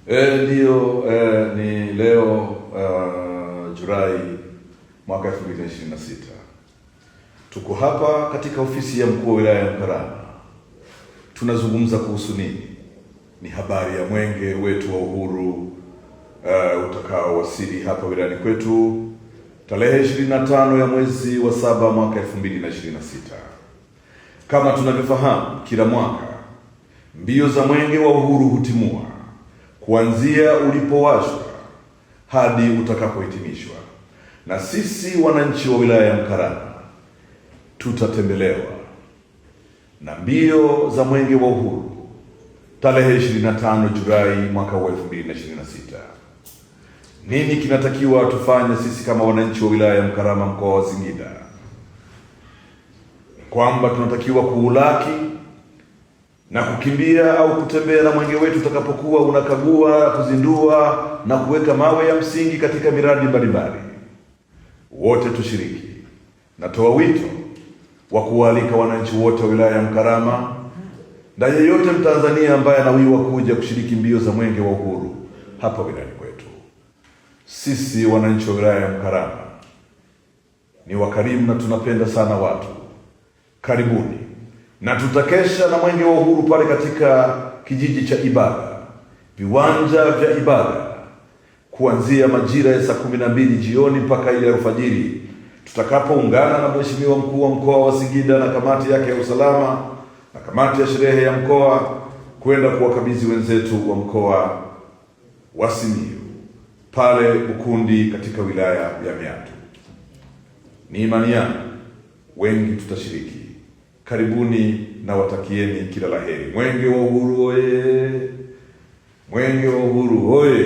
Ndio, ni leo Julai mwaka 2026. Tuko hapa katika ofisi ya mkuu wa wilaya ya Mkarama. Tunazungumza kuhusu nini? Ni habari ya mwenge wetu wa uhuru utakaowasili hapa wilayani kwetu tarehe 25 ya mwezi wa 7 mwaka 2026. Kama tunavyofahamu, kila mwaka mbio za mwenge wa uhuru hutimua kuanzia ulipowashwa hadi utakapohitimishwa, na sisi wananchi wa wilaya ya Mkarama tutatembelewa na mbio za mwenge wa uhuru tarehe 25 Julai mwaka wa 2026. Nini kinatakiwa tufanye sisi kama wananchi wa wilaya ya Mkarama, mkoa wa Singida? Kwamba tunatakiwa kuulaki na kukimbia au kutembea na mwenge wetu utakapokuwa unakagua, kuzindua na kuweka mawe ya msingi katika miradi mbalimbali. Wote tushiriki. Natoa wito wa kualika wananchi wote wa wilaya ya Mkarama na yeyote Mtanzania ambaye anawiwa kuja kushiriki mbio za mwenge wa uhuru hapa wilayani kwetu. Sisi wananchi wa wilaya ya Mkarama ni wakarimu na tunapenda sana watu. Karibuni, na tutakesha na mwenge wa uhuru pale katika kijiji cha ibada, viwanja vya ibada, kuanzia majira ya saa 12 jioni mpaka ile alfajiri, tutakapoungana na Mheshimiwa mkuu wa mkoa wa Singida na kamati yake ya usalama na kamati ya sherehe ya mkoa kwenda kuwakabidhi wenzetu wa mkoa wa Simiyu pale Bukundi katika wilaya ya Meatu. Ni imani yangu wengi tutashiriki. Karibuni na watakieni kila laheri. Mwenge wa uhuru oye! Mwenge wa uhuru oye!